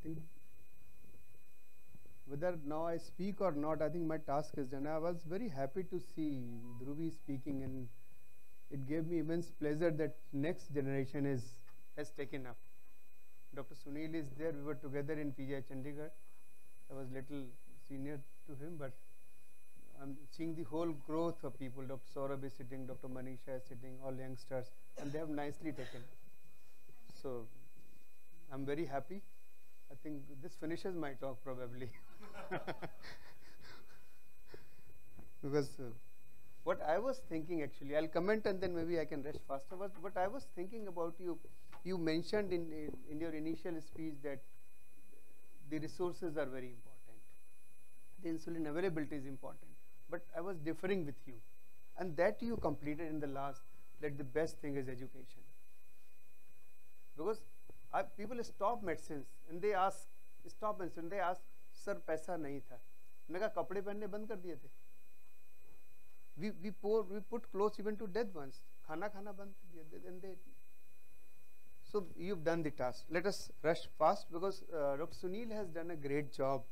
think whether now I speak or not, I think my task is done. I was very happy to see Dhruvi speaking, and it gave me immense pleasure that next generation has taken up. Dr. Sunil is there. We were together in PGI Chandigarh. I was little senior to him, but I'm seeing the whole growth of people. Dr. Saurabh is sitting, Dr. Manisha is sitting, all youngsters, and they have nicely taken. So I'm very happy. I think this finishes my talk probably. Because what I was thinking actually, I'll comment and then maybe I can rush faster. But what I was thinking about you mentioned in your initial speech that the resources are very important. The insulin availability is important. But I was differing with you. And that you completed in the last, that the best thing is education. Because people stop medicines and they ask, stop medicine, they ask, sir, पैसा नहीं था. मैं कहा कपड़े पहनने बंद कर दिए थे. We put clothes even to dead ones. खाना खाना बंद कर दिए. And they, so you've done the task. Let us rush fast because Dr. Sunil has done a great job.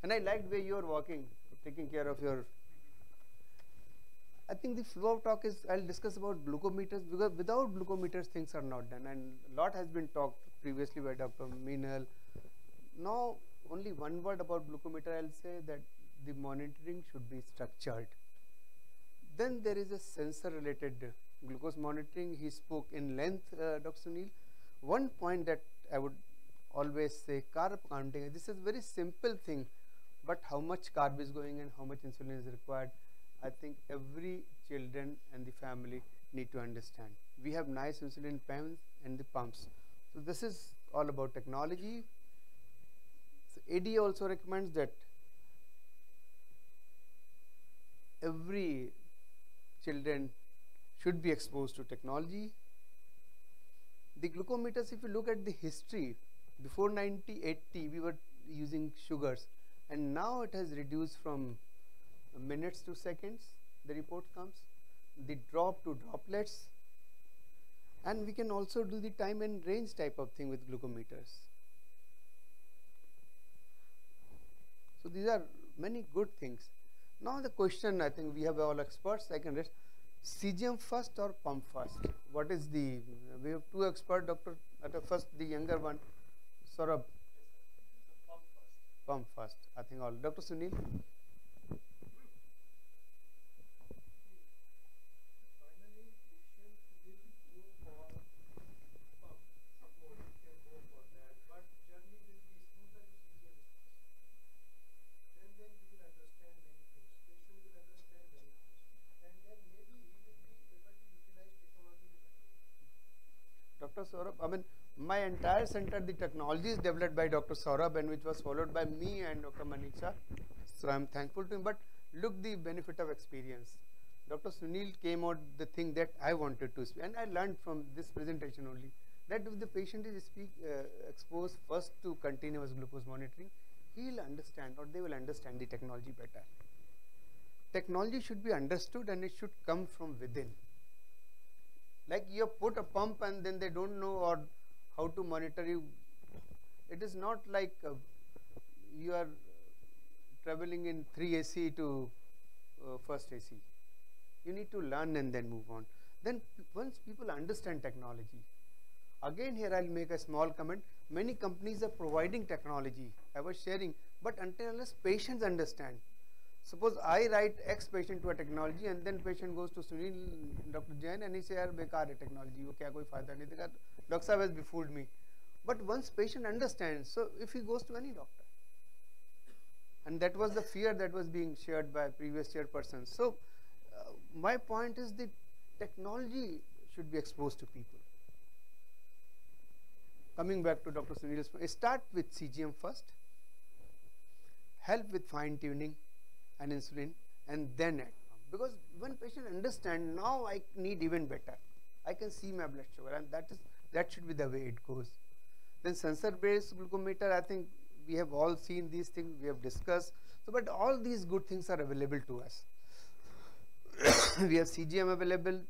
And I liked where you are walking, taking care of your. I think the flow of talk is, I'll discuss about glucometers, because without glucometers things are not done, and a lot has been talked previously by Dr. Meenal. Now only one word about glucometer, I'll say that the monitoring should be structured. Then there is a sensor related glucose monitoring. He spoke in length, Dr. Sunil. One point that I would always say, carb counting. This is a very simple thing, but how much carb is going and how much insulin is required, I think every children and the family need to understand. We have nice insulin pens and the pumps. So this is all about technology. So ADA also recommends that every children should be exposed to technology. The glucometers, if you look at the history, before 1980 we were using sugars, and now it has reduced from minutes to seconds, the report comes, the drop to droplets, and we can also do the time and range type of thing with glucometers. So these are many good things. Now the question, I think we have all experts, I can rest. CGM first or pump first? What is the, we have two experts, Dr. First the younger one, Saurabh. Pump first. Pump first, I think all. Dr. Sunil? Dr. Saurabh, I mean, my entire center, the technology is developed by Dr. Saurabh, and which was followed by me and Dr. Manisha. So I'm thankful to him. But look, the benefit of experience. Dr. Sunil came out the thing that I wanted to speak, and I learned from this presentation only that if the patient is exposed first to continuous glucose monitoring, he will understand, or they will understand the technology better. Technology should be understood, and it should come from within. Like you put a pump and then they don't know or how to monitor you. It is not like you are traveling in 3 AC to first AC. You need to learn and then move on. Then once people understand technology, again here I'll make a small comment. Many companies are providing technology. I was sharing, but until unless patients understand. Suppose I write X patient to a technology and then patient goes to Sunil, Dr. Jain, and he says, "Yaar, bekar hai technology, wo kya koi fayda nahi dekha." Doctor Sahab has befooled me. But once patient understands, so if he goes to any doctor, and that was the fear that was being shared by previous chairpersons. So my point is that technology should be exposed to people. Coming back to Dr. Sunil's point, start with CGM first, help with fine tuning and insulin, and then add pump. Because when patient understand, now I need even better. I can see my blood sugar, and that should be the way it goes. Then sensor based glucometer, I think we have all seen these things, we have discussed. So but all these good things are available to us. We have CGM available,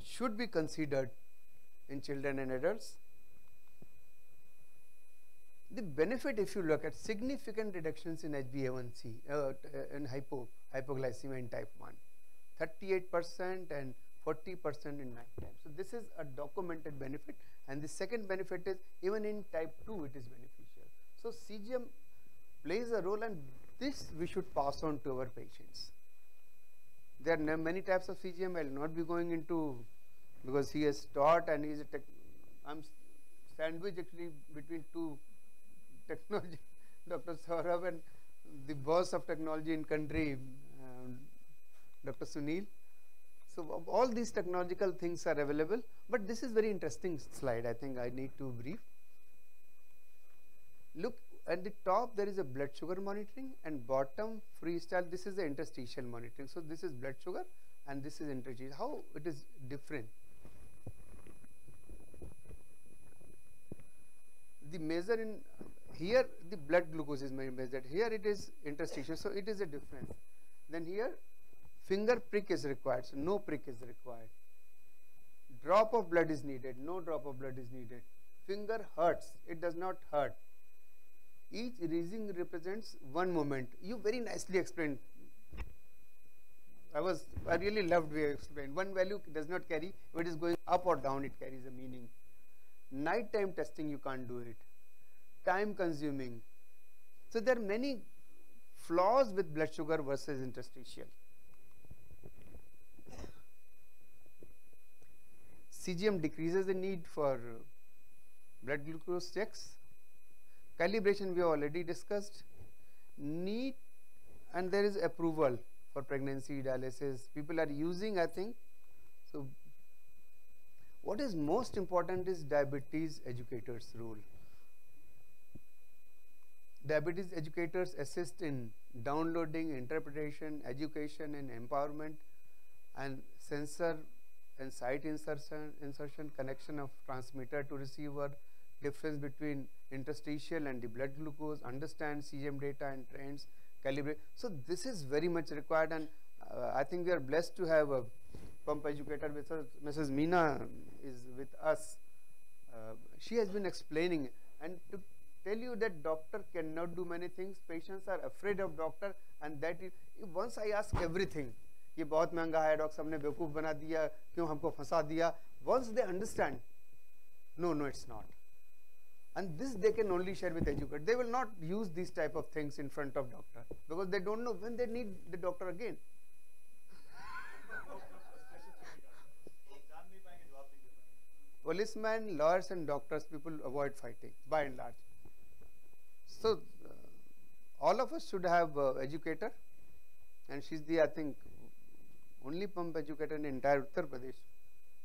should be considered in children and adults. The benefit, if you look at significant reductions in HbA1c, in hypoglycemia in type 1, 38% and 40% in night time. So this is a documented benefit, and the second benefit is even in type 2 it is beneficial. So CGM plays a role, and this we should pass on to our patients. There are many types of CGM. I will not be going into, because he has taught and he is I'm sandwiched actually between two technology, Dr. Saurabh and the boss of technology in country, Dr. Sunil. So all these technological things are available, but this is very interesting slide. I think I need to brief. Look at the top, there is a blood sugar monitoring, and bottom freestyle, this is the interstitial monitoring. So this is blood sugar and this is interstitial. How it is different? The measure in here, the blood glucose is measured. Here it is interstitial, so it is a difference. Then here finger prick is required, so no prick is required. Drop of blood is needed, no drop of blood is needed. Finger hurts, it does not hurt. Each reading represents one moment. You very nicely explained. I really loved the way you explained. One value does not carry, if it is going up or down, it carries a meaning. Nighttime testing, you can't do it. Time consuming. So there are many flaws with blood sugar versus interstitial. CGM decreases the need for blood glucose checks. Calibration we have already discussed. Need, and there is approval for pregnancy dialysis. People are using, I think. So what is most important is diabetes educators' role. Diabetes educators assist in downloading, interpretation, education and empowerment, and sensor and site insertion, connection of transmitter to receiver, difference between interstitial and the blood glucose, understand CGM data and trends, calibrate. So this is very much required, and I think we are blessed to have a pump educator with us. Mrs. Meena is with us. She has been explaining, and to tell you that doctor cannot do many things, patients are afraid of doctor, and that is, once I ask everything, ये बहुत महंगा है, doctor साहब ने बेवकूफ़ बना दिया, क्यों हमको फंसा दिया. Once they understand, no, it's not. And this they can only share with educators. They will not use these type of things in front of doctor, because they don't know when they need the doctor again. Policemen, lawyers and doctors, people avoid fighting by and large. So all of us should have educator, and she's the, I think, only pump educator in entire Uttar Pradesh.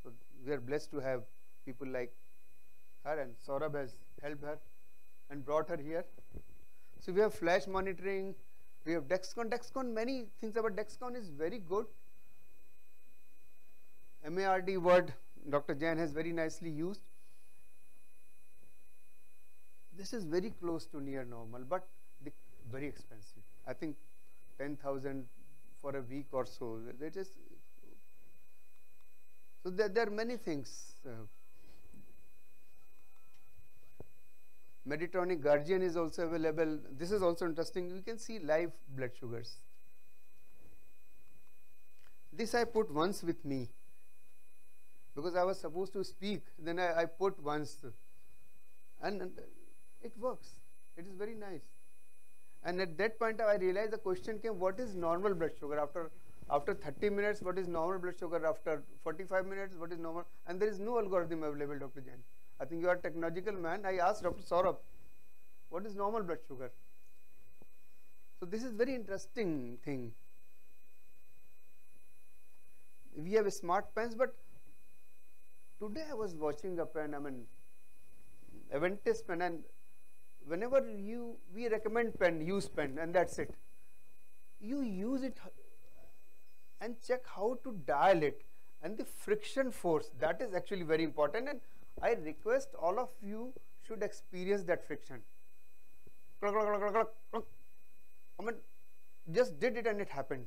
So we are blessed to have people like her, and Saurabh has helped her and brought her here. So we have flash monitoring, we have Dexcom. Dexcom, many things about Dexcom is very good. MARD word Dr. Jain has very nicely used. This is very close to near normal, but very expensive. I think 10,000 for a week or so. So there are many things. Medtronic Guardian is also available. This is also interesting. You can see live blood sugars. This I put once with me, because I was supposed to speak. Then I put once, and it works. It is very nice. And at that point I realized the question came, what is normal blood sugar? After 30 minutes, what is normal blood sugar? After 45 minutes, what is normal? And there is no algorithm available, Dr. Jain. I think you are a technological man. I asked Dr. Saurabh, what is normal blood sugar? So this is very interesting thing. We have smart pens, but today I was watching a pen, Aventis pen, and whenever we recommend pen, use pen, and that's it. You use it and check how to dial it, and the friction force, that is actually very important, and I request all of you should experience that friction. Just did it and it happened.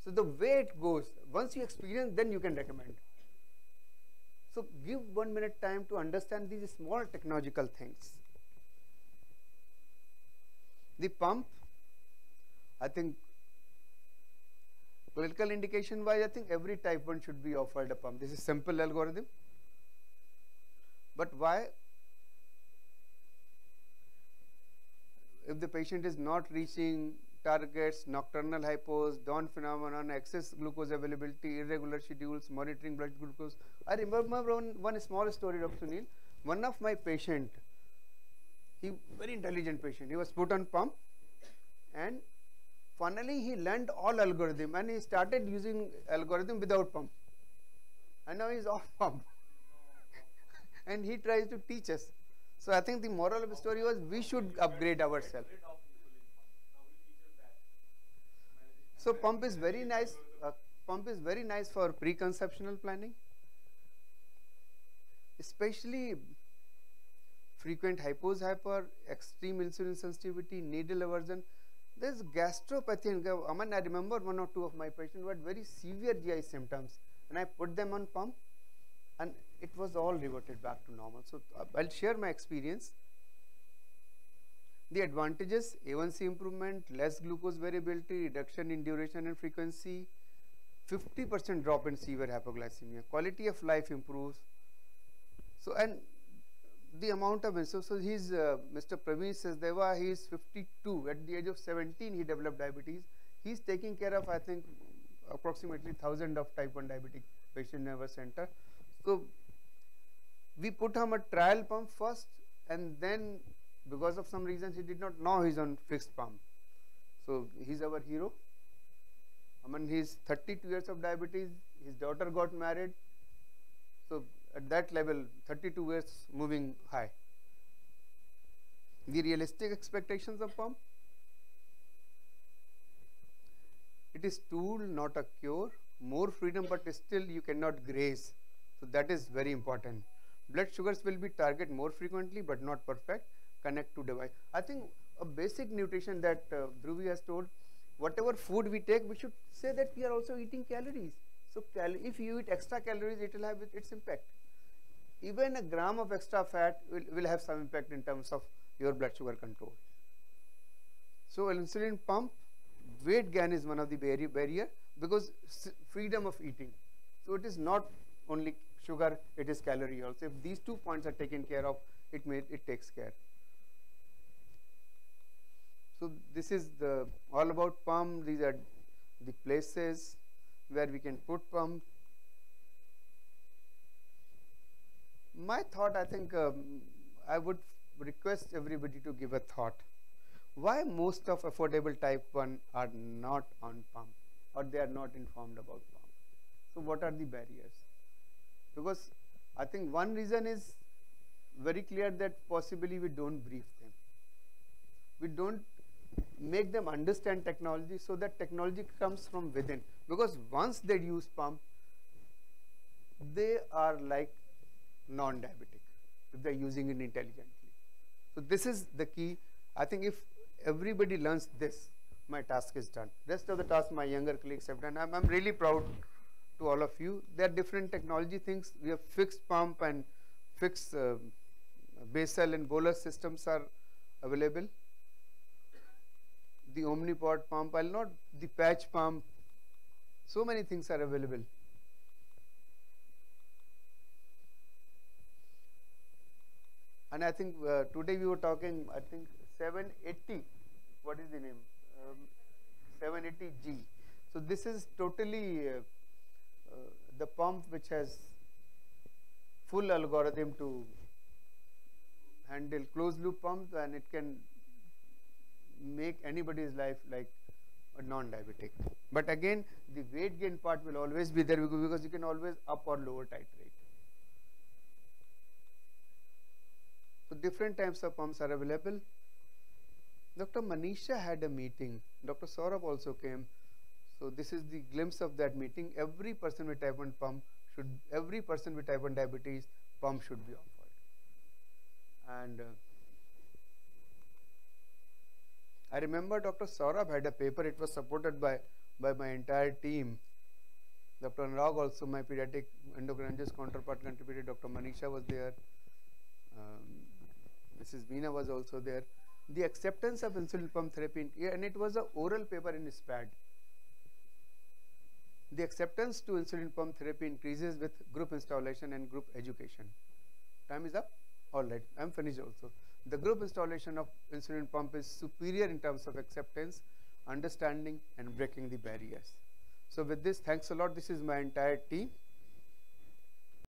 So the way it goes, once you experience, then you can recommend. So give 1 minute time to understand these small technological things. The pump, I think clinical indication wise, I think every type 1 should be offered a pump. This is simple algorithm. But why? If the patient is not reaching targets, nocturnal hypos, dawn phenomenon, excess glucose availability, irregular schedules, monitoring blood glucose. I remember one small story, Dr. Sunil. One of my patient, he very intelligent patient, he was put on pump, and finally he learned all algorithm and he started using algorithm without pump, and now he is off pump and he tries to teach us. So I think the moral of the story was we should upgrade ourselves. So pump is very nice. Pump is very nice for preconceptional planning, especially frequent hypos, hyper, extreme insulin sensitivity, needle aversion. There's gastropathy. And Aman, I remember one or two of my patients who had very severe GI symptoms, and I put them on pump, and it was all reverted back to normal. So I'll share my experience. The advantages: A1C improvement, less glucose variability, reduction in duration and frequency, 50% drop in severe hypoglycemia, quality of life improves. So, and the amount of insulin. So he's Mr. Praveen Sachdeva, he is 52. At the age of 17, he developed diabetes. He's taking care of, I think, approximately 1,000 of type 1 diabetic patients in our center. So we put him a trial pump first, and then because of some reasons he did not know he's on fixed pump. So he's our hero. I mean, he's 32 years of diabetes. His daughter got married. So at that level, 32 years moving high. The realistic expectations of pump: it is tool, not a cure. More freedom, but still you cannot graze. So that is very important. Blood sugars will be target more frequently, but not perfect. Connect to device. I think a basic nutrition that Dhruvi has told, whatever food we take, we should say that we are also eating calories. So if you eat extra calories, it will have its impact. Even a gram of extra fat will have some impact in terms of your blood sugar control. So insulin pump, weight gain is one of the barrier because freedom of eating. So it is not only sugar, it is calorie also. If these 2 points are taken care of, it takes care. So this is all about pump. These are the places where we can put pump. My thought, I think I would request everybody to give a thought. Why most of affordable type 1 are not on pump, or they are not informed about pump? So what are the barriers? Because I think one reason is very clear, that possibly we don't brief them. We don't make them understand technology, so that technology comes from within. Because once they use pump, they are like non-diabetic if they are using it intelligently. So this is the key. I think if everybody learns this, my task is done. Rest of the task my younger colleagues have done. I'm really proud to all of you. There are different technology things. We have fixed pump and fixed basal and bolus systems are available. The Omnipod pump, the patch pump. So many things are available. And I think today we were talking, I think 780, what is the name? 780G. So this is totally the pump which has full algorithm to handle closed loop pump, and it can make anybody's life like a non-diabetic. But again, the weight gain part will always be there because you can always up or lower titrate. So different types of pumps are available. Dr. Manisha had a meeting. Dr. Saurabh also came. So this is the glimpse of that meeting. Every person with type 1 diabetes pump should be offered. And I remember Dr. Saurabh had a paper. It was supported by my entire team. Dr. Anurag also, my pediatric endocrinologist counterpart, contributed. Dr. Manisha was there. Mrs. Meena was also there. the acceptance of insulin pump therapy, and it was an oral paper in SPAD. The acceptance to insulin pump therapy increases with group installation and group education. Time is up? All right, I'm finished also. The group installation of insulin pump is superior in terms of acceptance, understanding, and breaking the barriers. So with this, thanks a lot. This is my entire team.